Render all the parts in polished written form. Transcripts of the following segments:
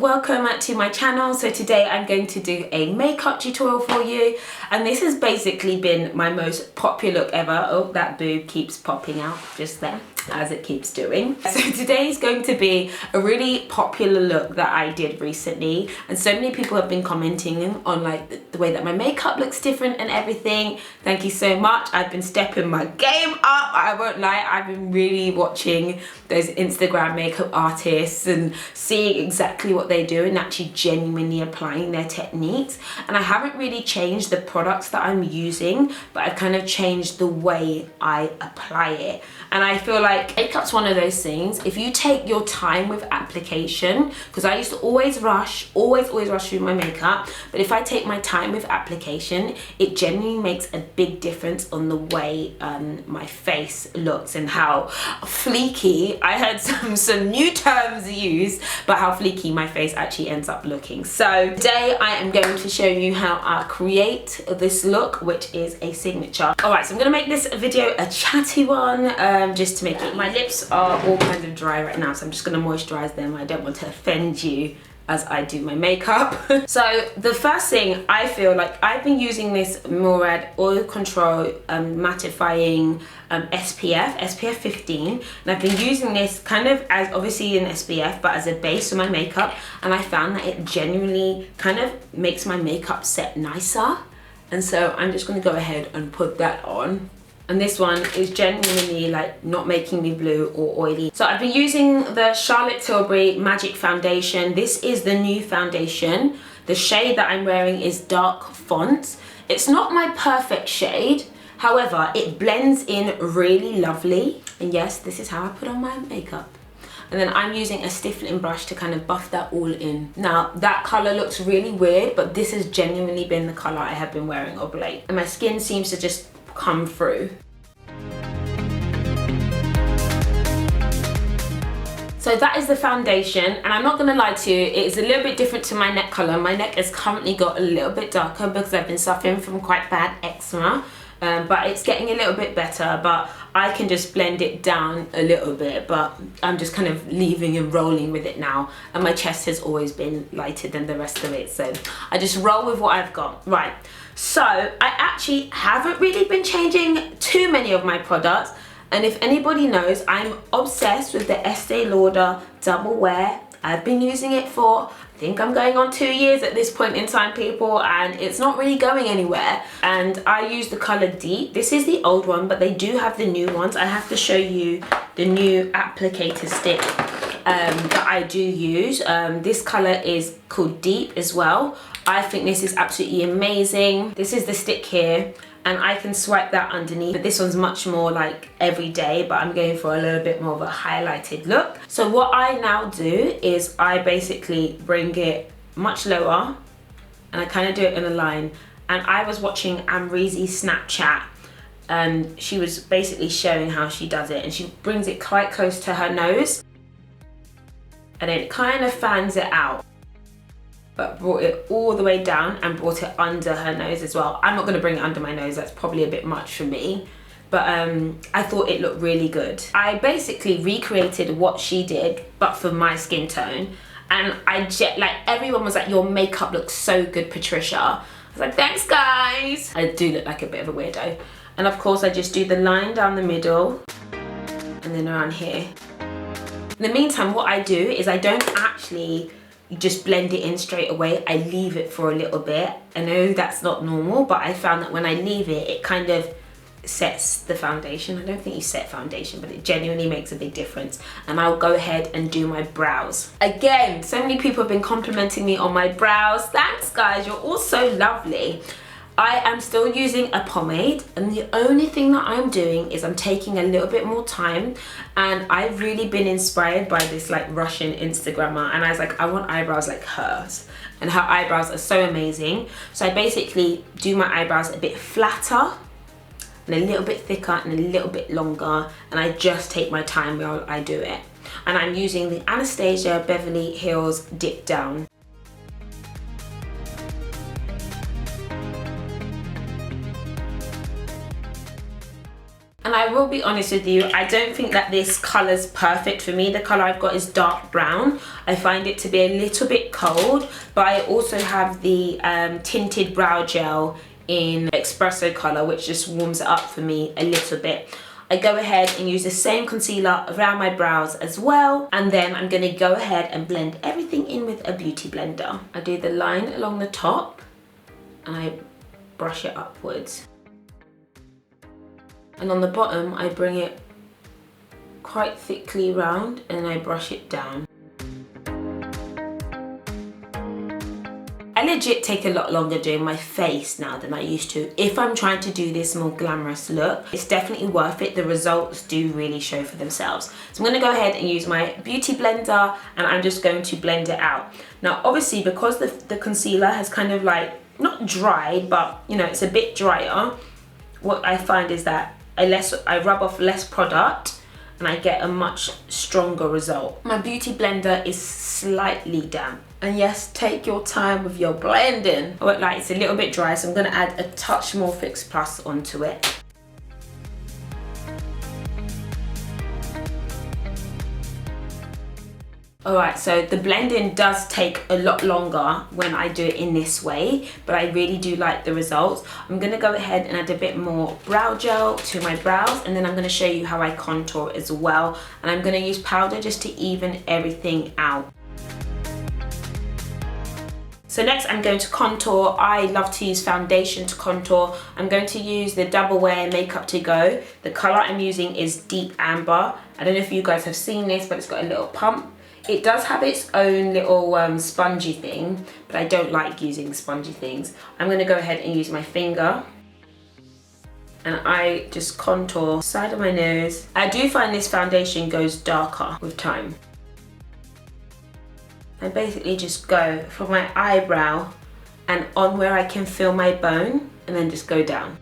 welcome to my channel. So today I'm going to do a makeup tutorial for you, and this has basically been my most popular look ever. Oh, that boob keeps popping out just there, as it keeps doing. So today is going to be a really popular look that I did recently, and so many people have been commenting on like the way that my makeup looks different and everything. Thank you so much. I've been stepping my game up, I won't lie. I've been really watching those Instagram makeup artists and seeing exactly what they do and actually genuinely applying their techniques. And I haven't really changed the products that I'm using, but I've kind of changed the way I apply it. And I feel like makeup's one of those things, if you take your time with application, because I used to always rush through my makeup, but if I take my time with application, it genuinely makes a big difference on the way my face looks and how fleeky, I heard some new terms used, but how fleeky my face actually ends up looking. So today I am going to show you how I create this look, which is a signature. Alright, so I'm going to make this video a chatty one, just to make it. My lips are all kind of dry right now, so I'm just going to moisturize them. I don't want to offend you as I do my makeup. So the first thing, I feel like I've been using this Murad Oil Control Mattifying SPF 15, and I've been using this kind of as obviously an SPF but as a base for my makeup, and I found that it genuinely kind of makes my makeup set nicer, and so I'm just going to go ahead and put that on. And this one is genuinely like not making me blue or oily. So I've been using the Charlotte Tilbury Magic Foundation. This is the new foundation. The shade that I'm wearing is Dark Font. It's not my perfect shade, however it blends in really lovely. And yes, this is how I put on my makeup. And then I'm using a stiffling brush to kind of buff that all in. Now that colour looks really weird, but this has genuinely been the colour I have been wearing of late, and my skin seems to just come through. So that is the foundation, and I'm not gonna lie to you, it is a little bit different to my neck colour. My neck has currently got a little bit darker because I've been suffering from quite bad eczema, but it's getting a little bit better, but I can just blend it down a little bit, but I'm just kind of leaving and rolling with it now, and my chest has always been lighter than the rest of it, so I just roll with what I've got. Right, so I actually haven't really been changing too many of my products, and if anybody knows, I'm obsessed with the Estee Lauder Double Wear. I've been using it for, I think I'm going on 2 years at this point in time, people, and it's not really going anywhere. And I use the colour Deep. This is the old one, but they do have the new ones. I have to show you the new applicator stick that I do use. This colour is called Deep as well. I think this is absolutely amazing. This is the stick here, and I can swipe that underneath, but this one's much more like everyday, but I'm going for a little bit more of a highlighted look. So what I now do is I basically bring it much lower, and I kind of do it in a line. And I was watching Amreezy's Snapchat, and she was basically showing how she does it, and she brings it quite close to her nose, and then it kind of fans it out, but brought it all the way down and brought it under her nose as well. I'm not going to bring it under my nose, that's probably a bit much for me, but I thought it looked really good. I basically recreated what she did, but for my skin tone, and like everyone was like, your makeup looks so good, Patricia. I was like, thanks guys. I do look like a bit of a weirdo. And of course I just do the line down the middle and then around here. In the meantime, what I do is I don't actually just blend it in straight away. I leave it for a little bit. I know that's not normal, but I found that when I leave it, it kind of sets the foundation. I don't think you set foundation, but it genuinely makes a big difference. And I'll go ahead and do my brows. Again, so many people have been complimenting me on my brows. Thanks guys, you're all so lovely. I am still using a pomade, and the only thing that I'm doing is I'm taking a little bit more time, and I've really been inspired by this like Russian Instagrammer, and I was like, I want eyebrows like hers, and her eyebrows are so amazing. So I basically do my eyebrows a bit flatter and a little bit thicker and a little bit longer, and I just take my time while I do it. And I'm using the Anastasia Beverly Hills Dip Down. And I will be honest with you, I don't think that this colour's perfect for me. The colour I've got is dark brown. I find it to be a little bit cold, but I also have the tinted brow gel in espresso color, which just warms it up for me a little bit. I go ahead and use the same concealer around my brows as well, and then I'm gonna go ahead and blend everything in with a beauty blender. I do the line along the top and I brush it upwards, and on the bottom I bring it quite thickly round and I brush it down. I legit take a lot longer doing my face now than I used to. If I'm trying to do this more glamorous look, it's definitely worth it. The results do really show for themselves. So I'm gonna go ahead and use my beauty blender and I'm just going to blend it out. Now obviously, because the concealer has kind of like, not dried, but you know, it's a bit drier, what I find is that I rub off less product and I get a much stronger result. My beauty blender is slightly damp. And yes, take your time with your blending. I won't lie, it's a little bit dry, so I'm gonna add a touch more Fix Plus onto it. Alright, so the blending does take a lot longer when I do it in this way, but I really do like the results. I'm gonna go ahead and add a bit more brow gel to my brows, and then I'm gonna show you how I contour as well. And I'm gonna use powder just to even everything out. So next I'm going to contour. I love to use foundation to contour. I'm going to use the Double Wear Makeup To Go. The color I'm using is Deep Amber. I don't know if you guys have seen this, but it's got a little pump. It does have its own little spongy thing, but I don't like using spongy things. I'm gonna go ahead and use my finger and I just contour side of my nose. I do find this foundation goes darker with time. I basically just go from my eyebrow and on where I can feel my bone, and then just go down.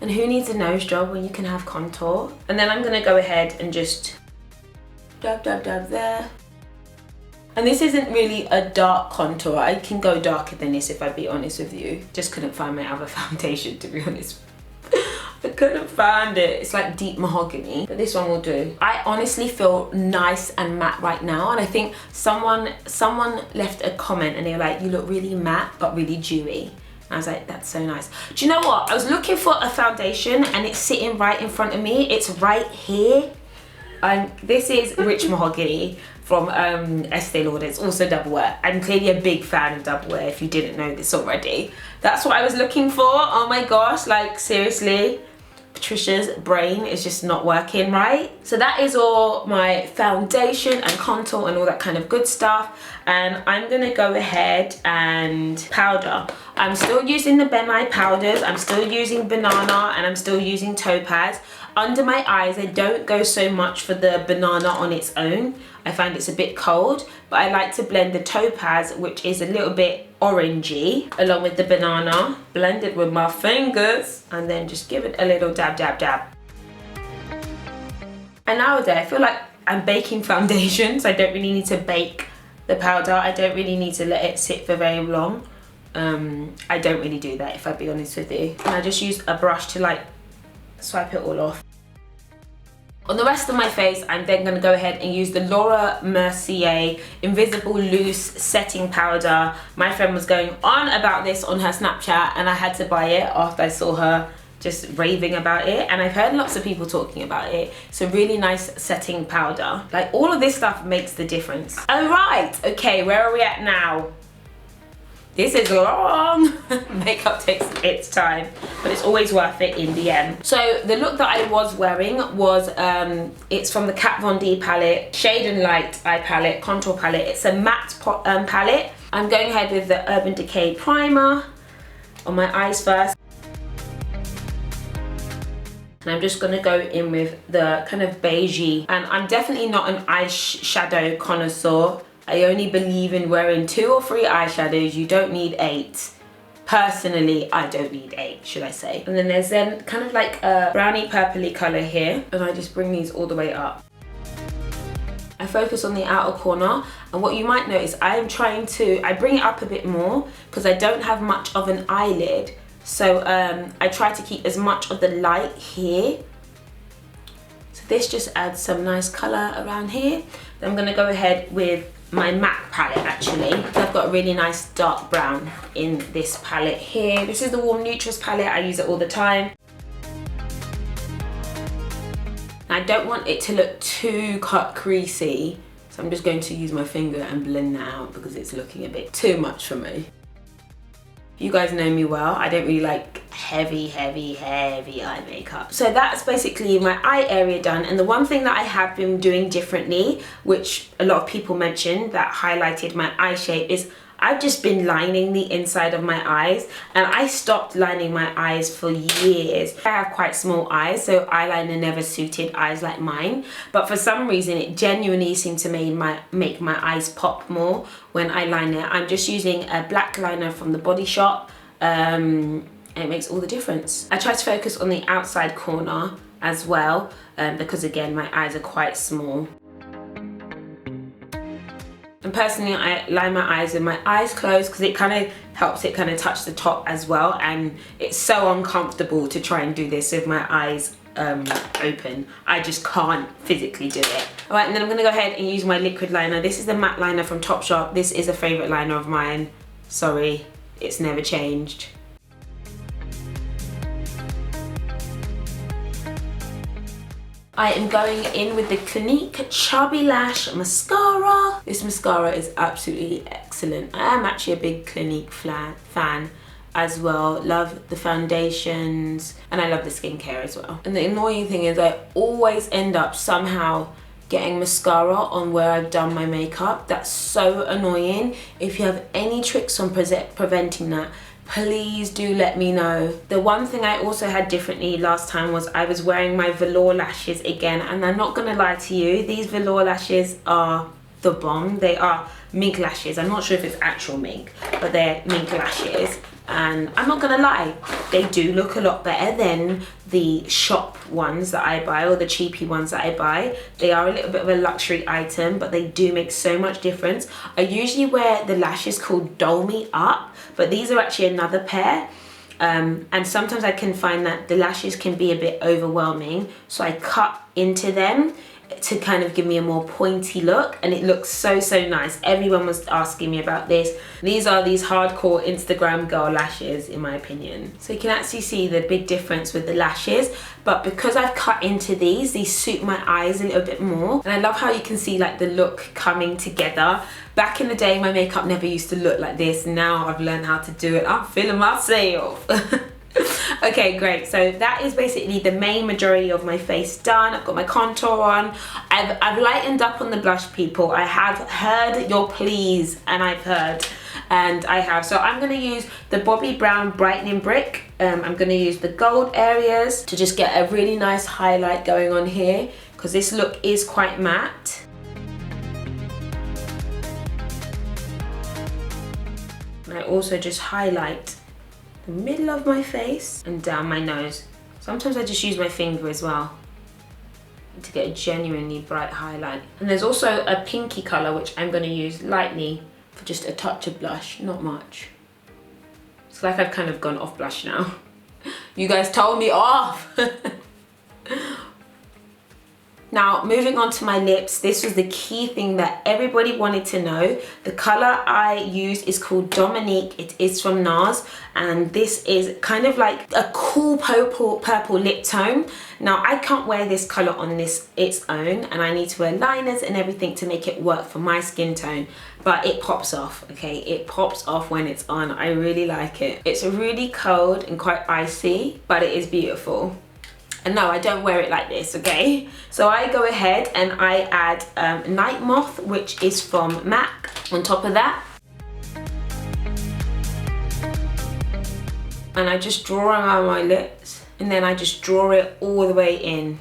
And who needs a nose job when you can have contour? And then I'm gonna go ahead and just dab, dab, dab there. And this isn't really a dark contour. I can go darker than this if I be honest with you. Just couldn't find my other foundation, to be honest. I couldn't find it. It's like deep mahogany, but this one will do. I honestly feel nice and matte right now, and I think someone left a comment and they were like, you look really matte but really dewy. And I was like, that's so nice. Do you know what? I was looking for a foundation and it's sitting right in front of me. It's right here. This is Rich Mahogany from Estee Lauder. It's also Double Wear. I'm clearly a big fan of Double Wear if you didn't know this already. That's what I was looking for. Oh my gosh, like seriously. Patricia's brain is just not working right. So that is all my foundation and contour and all that kind of good stuff. And I'm gonna go ahead and powder. I'm still using the Ben Nye powders. I'm still using Banana and I'm still using Topaz. Under my eyes, I don't go so much for the Banana on its own. I find it's a bit cold, but I like to blend the Topaz, which is a little bit orangey, along with the Banana. Blend it with my fingers and then just give it a little dab, dab, dab. And nowadays, I feel like I'm baking foundation, so I don't really need to bake the powder. I don't really need to let it sit for very long. I don't really do that, if I be honest with you. And I just use a brush to like swipe it all off. On the rest of my face, I'm then going to go ahead and use the Laura Mercier Invisible Loose Setting Powder. My friend was going on about this on her Snapchat and I had to buy it after I saw her just raving about it, and I've heard lots of people talking about it. It's a really nice setting powder. Like, all of this stuff makes the difference. Alright, okay, where are we at now? This is long. Makeup takes its time, but it's always worth it in the end. So the look that I was wearing was, it's from the Kat Von D palette, Shade and Light eye palette, contour palette. It's a matte palette. I'm going ahead with the Urban Decay primer on my eyes first. And I'm just gonna go in with the kind of beigey. And I'm definitely not an eyeshadow connoisseur. I only believe in wearing 2 or 3 eyeshadows. You don't need 8. Personally, I don't need 8, should I say. And then there's kind of like a browny purpley color here. And I just bring these all the way up. I focus on the outer corner. And what you might notice, I bring it up a bit more because I don't have much of an eyelid. So I try to keep as much of the light here. So this just adds some nice color around here. Then I'm gonna go ahead with my MAC palette actually. I've got a really nice dark brown in this palette here. This is the Warm Neutrals palette. I use it all the time. I don't want it to look too cut creasy, so I'm just going to use my finger and blend that out because it's looking a bit too much for me. You guys know me well, I don't really like heavy eye makeup. So that's basically my eye area done, and the one thing that I have been doing differently, which a lot of people mentioned that highlighted my eye shape, is I've just been lining the inside of my eyes, and I stopped lining my eyes for years. I have quite small eyes, so eyeliner never suited eyes like mine, but for some reason it genuinely seemed to make my eyes pop more when I line it. I'm just using a black liner from the Body Shop, and it makes all the difference. I try to focus on the outside corner as well, because again my eyes are quite small. And personally, I line my eyes with my eyes closed because it kind of helps it kind of touch the top as well, and it's so uncomfortable to try and do this with my eyes open. I just can't physically do it. All right, and then I'm gonna go ahead and use my liquid liner. This is the matte liner from Topshop. This is a favorite liner of mine. Sorry, it's never changed. I am going in with the Clinique Chubby Lash Mascara. This mascara is absolutely excellent. I am actually a big Clinique fan as well. Love the foundations, and I love the skincare as well. And the annoying thing is I always end up somehow getting mascara on where I've done my makeup. That's so annoying. If you have any tricks on preventing that, please do let me know. The one thing I also had differently last time was I was wearing my velour lashes again, and I'm not gonna lie to you, these velour lashes are the bomb. They are mink lashes. I'm not sure if it's actual mink, but they're mink lashes, and I'm not gonna lie, they do look a lot better than the shop ones that I buy, or the cheapy ones that I buy. They are a little bit of a luxury item, but they do make so much difference. I usually wear the lashes called Doll Me Up, but these are actually another pair, and sometimes I can find that the lashes can be a bit overwhelming, so I cut into them to kind of give me a more pointy look, and it looks so nice. Everyone was asking me about this. These are these hardcore Instagram girl lashes in my opinion. So you can actually see the big difference with the lashes, but because I've cut into these suit my eyes a little bit more, and I love how you can see like the look coming together. Back in the day my makeup never used to look like this. Now I've learned how to do it. I'm feeling myself. Okay, great. So that is basically the main majority of my face done. I've got my contour on. I've lightened up on the blush, people. I have heard your pleas, and I have. So I'm going to use the Bobbi Brown Brightening Brick. I'm going to use the gold areas to just get a really nice highlight going on here, because this look is quite matte. And I also just highlight the middle of my face and down my nose. Sometimes I just use my finger as well to get a genuinely bright highlight. And there's also a pinky colour which I'm going to use lightly for just a touch of blush, not much. It's like I've kind of gone off blush now. You guys told me off. Now, moving on to my lips, this was the key thing that everybody wanted to know. The color I use is called Dominique. It is from Nars, and this is kind of like a cool purple lip tone. Now, I can't wear this color on its own, and I need to wear liners and everything to make it work for my skin tone, but it pops off, okay? It pops off when it's on. I really like it. It's really cold and quite icy, but it is beautiful. And no, I don't wear it like this, okay? So I go ahead and I add Night Moth, which is from MAC, on top of that. And I just draw around my lips, and then I just draw it all the way in.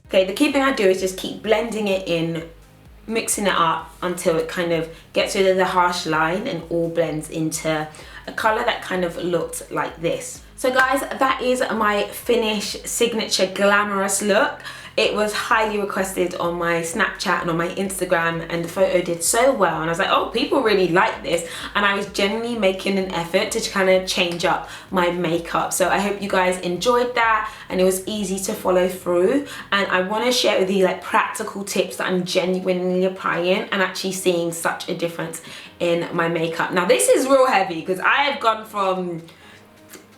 Okay, the key thing I do is just keep blending it in, mixing it up until it kind of gets rid of the harsh line and all blends into a color that kind of looked like this. So guys, that is my finished signature glamorous look. it was highly requested on my Snapchat and on my Instagram, and the photo did so well, and I was like, oh, people really like this, and I was genuinely making an effort to kind of change up my makeup. So I hope you guys enjoyed that, and it was easy to follow through, and I want to share with you like practical tips that I'm genuinely applying and actually seeing such a difference in my makeup. Now this is real heavy because I have gone from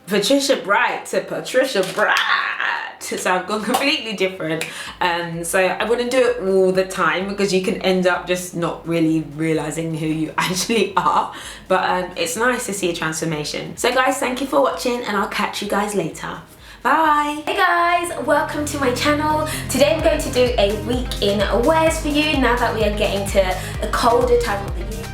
Patricia Bright to Patricia Bright, so I've gone completely different, so I wouldn't do it all the time because you can end up just not really realizing who you actually are, but it's nice to see a transformation. So guys, thank you for watching, and I'll catch you guys later. Bye! Hey guys, welcome to my channel. Today I'm going to do a week in wears for you now that we are getting to a colder time of the year.